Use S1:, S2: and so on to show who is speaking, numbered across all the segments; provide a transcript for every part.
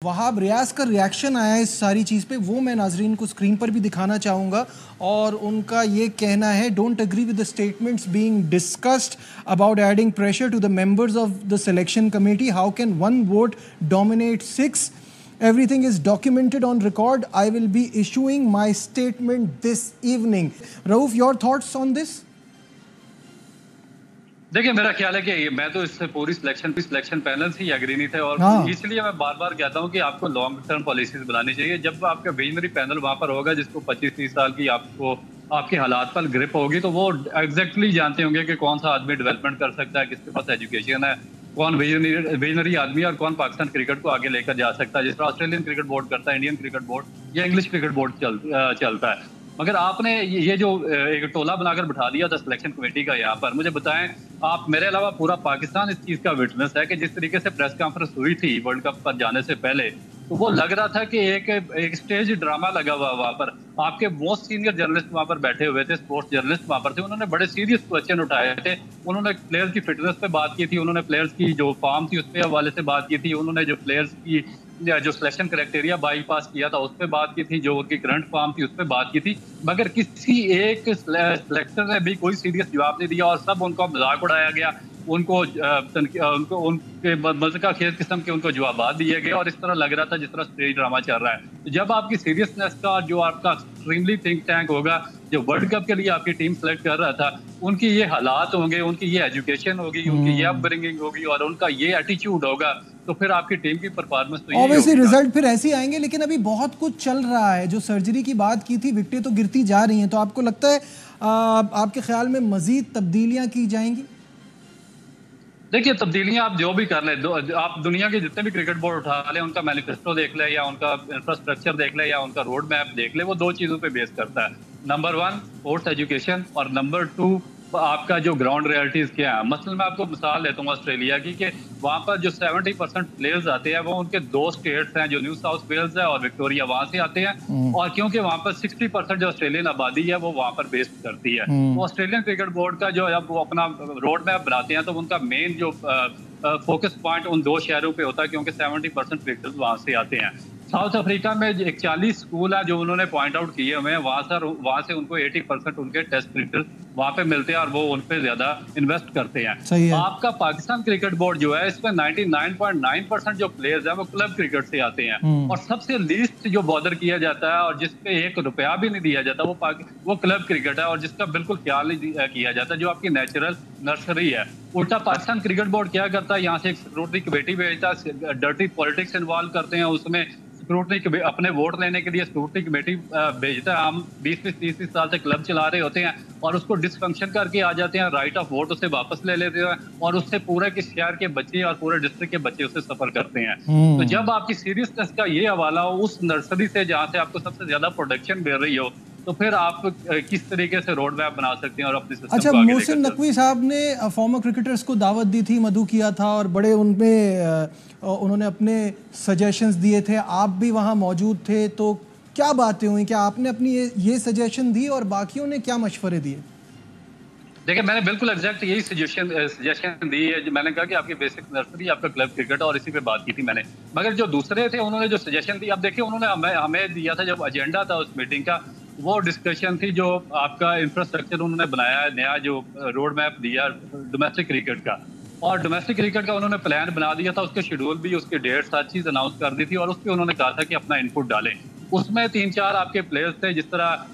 S1: वहाब रियाज का रिएक्शन आया है इस सारी चीज़ पे, वो मैं नाजरीन को स्क्रीन पर भी दिखाना चाहूँगा। और उनका ये कहना है, don't agree with the statements being discussed about adding pressure to the members of the selection committee. How can one vote dominate 6? Everything is documented on record. I will be issuing my statement this evening. Rauf, your thoughts on this?
S2: देखिए, मेरा ख्याल है कि मैं तो इससे पूरी selection panel से ही एग्री नहीं थे और इसलिए मैं बार-बार कहता हूं कि आपको लॉन्ग टर्म पॉलिसीज बनानी चाहिए। जब आपका विजनरी पैनल वहां पर होगा जिसको 25-30 साल की आपको आपके हालात पर ग्रिप होगी, तो वो एग्जैक्टली जानते होंगे कि कौन सा आदमी डेवलपमेंट कर सकता है, किसके पास एजुकेशन है, कौन विजनरी आदमी और कौन पाकिस्तान क्रिकेट को आगे लेकर जा सकता है। जिस तरह ऑस्ट्रेलियन क्रिकेट बोर्ड करता है, इंडियन क्रिकेट बोर्ड या इंग्लिश क्रिकेट बोर्ड चलता है। मगर आपने ये जो एक टोला बनाकर बिठा दिया था सिलेक्शन कमेटी का यहाँ पर, मुझे बताएं आप, मेरे अलावा पूरा पाकिस्तान इस चीज का विटनेस है कि जिस तरीके से प्रेस कॉन्फ्रेंस हुई थी वर्ल्ड कप पर जाने से पहले, तो वो लग रहा था कि एक स्टेज ड्रामा लगा हुआ वहां पर। आपके मोस्ट सीनियर जर्नलिस्ट वहां पर बैठे हुए थे, स्पोर्ट्स जर्नलिस्ट वहां पर थे, उन्होंने बड़े सीरियस क्वेश्चन उठाए थे। उन्होंने प्लेयर्स की फिटनेस पे बात की थी, उन्होंने प्लेयर्स की जो फॉर्म थी उसके हवाले से बात की थी, उन्होंने जो प्लेयर्स की जो सिलेक्शन क्राइटेरिया बाईपास किया था उस पर बात की थी, जो उनकी करंट फॉर्म थी उस पर बात की थी। मगर किसी एक सिलेक्टर ने भी कोई सीरियस जवाब नहीं दिया और सब उनको मजाक उड़ाया गया, उनको उनके मज़ाक़ खेज किस्म के उनको जवाब दिए गए और इस तरह लग रहा था जिस तरह स्टेज ड्रामा चल रहा है। तो जब आपकी सीरियसनेस का जो आपका एक्सट्रीमली थिंक टैंक होगा, जो वर्ल्ड कप के लिए आपकी टीम सेलेक्ट कर रहा था, उनकी ये हालात होंगे, उनकी ये एजुकेशन होगी, उनकी ये अपब्रिंगिंग होगी और उनका ये एटीट्यूड होगा, तो फिर आपकी टीम की परफॉर्मेंस तो
S1: ऑब्वियसली रिजल्ट फिर ऐसे ही आएंगे। लेकिन अभी बहुत कुछ चल रहा है, जो सर्जरी की बात की थी, विकेटें तो गिरती जा रही हैं, तो आपको लगता है आपके ख्याल में मजीद तब्दीलियां की जाएंगी?
S2: देखिए, तब्दीलियां आप जो भी कर लें, आप दुनिया के जितने भी क्रिकेट बोर्ड उठा लें, उनका मैनिफेस्टो देख लें या उनका इंफ्रास्ट्रक्चर देख लें या उनका रोड मैप देख लें, वो दो चीज़ों पे बेस करता है। नंबर 1 स्पोर्ट्स एजुकेशन और नंबर 2 आपका जो ग्राउंड रियलिटीज क्या है। मसलन मैं आपको मिसाल लेता हूँ ऑस्ट्रेलिया की, कि वहाँ पर जो 70% प्लेयर्स आते हैं वो उनके दो स्टेट्स हैं, जो न्यू साउथ वेल्स है और विक्टोरिया, वहाँ से आते हैं। और क्योंकि वहाँ पर 60% जो ऑस्ट्रेलियन आबादी है वो वहाँ पर बेस्ड करती है, तो ऑस्ट्रेलियन क्रिकेट बोर्ड का जो जब वो अपना रोड मैप बनाते हैं तो उनका मेन जो फोकस पॉइंट उन दो शहरों पे होता है, क्योंकि 70% क्रिकेटर्स वहाँ से आते हैं। साउथ अफ्रीका में 41 स्कूल है जो उन्होंने पॉइंट आउट किए हुए हैं, वहां से उनको 80% उनके टेस्ट क्रिकेटर्स वहां पे मिलते हैं और वो उन पे ज्यादा इन्वेस्ट करते हैं।
S1: सही है।
S2: आपका पाकिस्तान क्रिकेट बोर्ड जो है, इसमें 99.9% जो प्लेयर्स हैं वो क्लब क्रिकेट से आते हैं और सबसे लीस्ट जो बॉदर किया जाता है और जिसपे ₹1 भी नहीं दिया जाता वो क्लब क्रिकेट है और जिसका बिल्कुल ख्याल नहीं किया जाता, जो आपकी नेचुरल नर्सरी है। उल्टा पाकिस्तान क्रिकेट बोर्ड क्या करता है, यहाँ से एक स्क्रूटनी कमेटी भेजता है, डर्टी पॉलिटिक्स इन्वॉल्व करते हैं उसमें, स्क्रूटनी अपने वोट लेने के लिए स्क्रूटनी कमेटी भेजता है। हम 20-30 साल से क्लब चला रहे होते हैं और उसको डिसफंक्शन करके आ जाते हैं, राइट ऑफ वोट उसे वापस ले लेते हैं और उससे पूरे के शहर के बच्चे और पूरे डिस्ट्रिक्ट के बच्चे उससे सफर करते हैं। तो जब आपकी सीरियसनेस का ये हवाला हो उस नर्सरी से जहाँ से आपको सबसे ज्यादा प्रोडक्शन मिल रही हो, तो फिर आप किस तरीके से रोड मैप बना सकते हैं और अपने सिस्टम
S1: अच्छा,
S2: को आगे
S1: मोहसिन नकवी साहब ने फॉर्मर क्रिकेटर्स को दावत दी थी, मधु किया था और बड़े उनमें उन्होंने अपने सजेशंस दिए थे, आप भी वहाँ मौजूद थे, तो क्या बातें हुई? क्या आपने अपनी ये सजेशन दी और बाकियों ने क्या मशवरे दिए?
S2: देखिए, मैंने बिल्कुल एग्जैक्ट यही सजेशन दी है। मैंने कहा कि आपकी बेसिक नर्सरी, आपका क्लब क्रिकेट, और इसी पे बात की थी मैंने। मगर जो दूसरे थे उन्होंने जो सजेशन दी, अब देखिए उन्होंने हमें दिया था, जब एजेंडा था उस मीटिंग का, वो डिस्कशन थी जो आपका इंफ्रास्ट्रक्चर उन्होंने बनाया है, नया जो रोड मैप दिया डोमेस्टिक क्रिकेट का, और डोमेस्टिक क्रिकेट का उन्होंने प्लान बना दिया था, उसके शेड्यूल भी, उसके डेट्स, हर चीज अनाउंस कर दी थी और उस पर उन्होंने कहा था कि अपना इनपुट डालें। उसमें 3-4 आपके प्लेयर्स थे, जिस तरह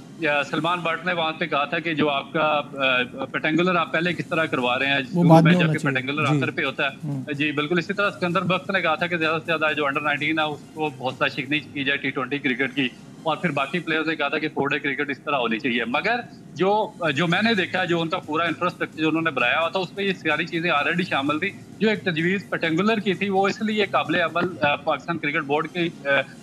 S2: सलमान बट ने वहां पे कहा था कि जो आपका पेटेंगुलर आप पहले किस तरह करवा रहे हैं, शुरू में जबकि पेटेंगुलर आखिर पे होता है जी बिल्कुल। इसी तरह सिकंदर बख्श ने कहा था कि ज्यादा से ज्यादा जो अंडर 19 है उसको हौसला शिकनी की जाए T20 क्रिकेट की, और फिर बाकी प्लेयर्स ने कहा था कि 4-डे क्रिकेट इस तरह होनी चाहिए। मगर जो मैंने देखा, जो उनका पूरा इंफ्रास्ट्रक्चर जो उन्होंने बनाया हुआ था, उसमें ये सारी चीजें ऑलरेडी शामिल थी। जो एक तजवीज पेटेंगुलर की थी वो इसलिए काबिल अमल पाकिस्तान क्रिकेट बोर्ड की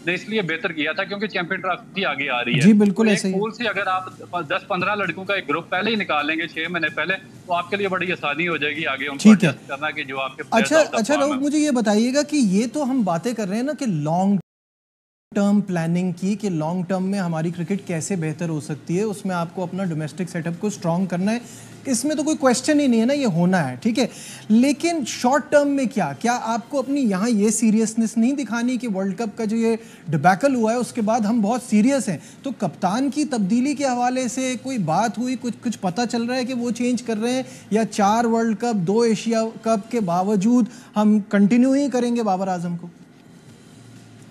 S2: ने इसलिए बेहतर किया था क्योंकि चैंपियन ट्रॉफी आगे आ रही है।
S1: जी बिल्कुल
S2: तो
S1: ऐसे ही।
S2: पूल से अगर आप 10-15 लड़कों का एक ग्रुप पहले ही निकाल लेंगे 6 महीने पहले, तो आपके लिए बड़ी आसानी हो जाएगी आगे उनको एडजस्ट करना कि जो आपके
S1: अच्छा, मुझे ये बताइएगा कि ये तो हम बातें कर रहे हैं ना कि लॉन्ग टर्म प्लानिंग की कि लॉन्ग टर्म में हमारी क्रिकेट कैसे बेहतर हो सकती है, उसमें आपको अपना डोमेस्टिक सेटअप को स्ट्रॉन्ग करना है, इसमें तो कोई क्वेश्चन ही नहीं है ना, ये होना है, ठीक है। लेकिन शॉर्ट टर्म में क्या आपको अपनी यहाँ ये सीरियसनेस नहीं दिखानी कि वर्ल्ड कप का जो ये डिबैकल हुआ है उसके बाद हम बहुत सीरियस हैं, तो कप्तान की तब्दीली के हवाले से कोई बात हुई, कुछ पता चल रहा है कि वो चेंज कर रहे हैं, या 4 वर्ल्ड कप 2 एशिया कप के बावजूद हम कंटिन्यू ही करेंगे बाबर आजम को?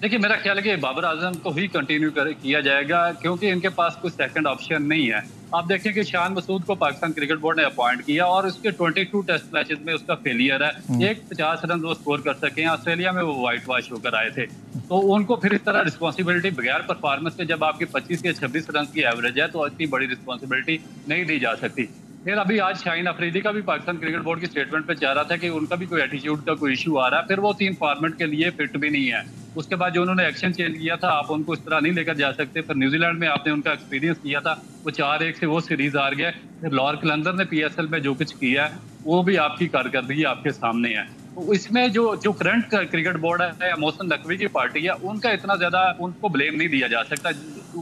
S2: देखिए, मेरा ख्याल है कि बाबर आजम को ही कंटिन्यू किया जाएगा, क्योंकि इनके पास कोई सेकंड ऑप्शन नहीं है। आप देखें कि शान मसूद को पाकिस्तान क्रिकेट बोर्ड ने अपॉइंट किया और उसके 22 टेस्ट मैचेस में उसका फेलियर है। एक 50 रन वो स्कोर कर सके हैं, ऑस्ट्रेलिया में वो वाइट वॉश होकर आए थे, तो उनको फिर इस तरह रिस्पॉन्सिबिलिटी बगैर परफॉर्मेंस के, जब आपकी 25 या 26 रन की एवरेज है, तो इतनी बड़ी रिस्पॉन्सिबिलिटी नहीं दी जा सकती। फिर अभी आज शाहीन अफरीदी का भी पाकिस्तान क्रिकेट बोर्ड की स्टेटमेंट पे जा रहा था कि उनका भी कोई एटीट्यूड का कोई इशू आ रहा है, फिर वो 3 फॉर्मेट के लिए फिट भी नहीं है। उसके बाद जो उन्होंने एक्शन चेंज किया था, आप उनको इस तरह नहीं लेकर जा सकते। फिर न्यूजीलैंड में आपने उनका एक्सपीरियंस किया था, वो 4-1 से वो सीरीज हार गए। फिर लॉर्ड कलंदर ने पीएसएल में जो कुछ किया है, वो भी आपकी कारकर्दगी आपके सामने है। तो इसमें जो करंट क्रिकेट बोर्ड है या मोहसिन नकवी की पार्टी है, उनका इतना ज्यादा उनको ब्लेम नहीं दिया जा सकता।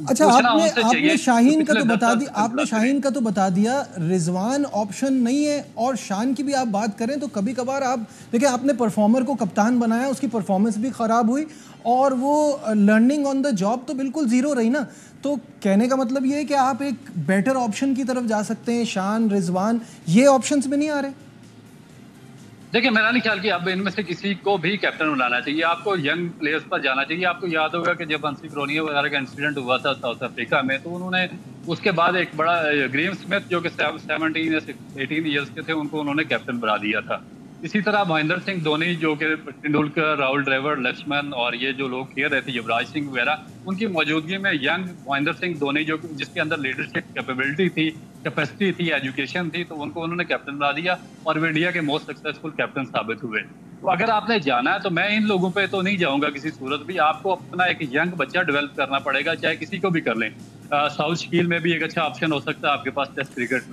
S1: अच्छा, आपने शाहीन का तो बता दिया, आपने शाहीन का तो बता दिया, रिजवान ऑप्शन नहीं है। और शान की भी आप बात करें तो कभी कभार आप देखिए, आपने परफॉर्मर को कप्तान बनाया, उसकी परफॉर्मेंस भी खराब हुई और वो लर्निंग ऑन द जॉब तो बिल्कुल जीरो रही ना। तो कहने का मतलब ये है कि आप एक बेटर ऑप्शन की तरफ जा सकते हैं। शान, रिजवान, ये ऑप्शंस में नहीं आ रहे।
S2: देखिए, मेरा नहीं ख्याल कि अब इनमें से किसी को भी कैप्टन बनाना चाहिए। आपको यंग प्लेयर्स पर जाना चाहिए। आपको याद होगा कि जब हंसी क्रोनिया वगैरह का इंसिडेंट हुआ था साउथ अफ्रीका में, तो उन्होंने उसके बाद एक बड़ा ग्रेम स्मिथ जो कि 17 या 18 ईयर्स के थे, उनको उन्होंने कैप्टन बना दिया था। इसी तरह महेंद्र सिंह धोनी, जो कि तेंदुलकर, राहुल द्रविड़, लक्ष्मण और ये जो लोग खेल रहे थे, युवराज सिंह वगैरह, उनकी मौजूदगी में यंग महेंद्र सिंह धोनी, जो जिसके अंदर लीडरशिप कैपेबिलिटी थी, कैपेसिटी थी, एजुकेशन थी, तो उनको उन्होंने कैप्टन बना दिया और वो इंडिया के मोस्ट सक्सेसफुल कैप्टन साबित हुए। तो अगर आपने जाना है तो मैं इन लोगों पे तो नहीं जाऊंगा किसी सूरत भी। आपको अपना एक यंग बच्चा डेवलप करना पड़ेगा, चाहे किसी को भी कर लें। साउथ शकील में भी एक अच्छा ऑप्शन हो सकता है आपके पास टेस्ट क्रिकेट में।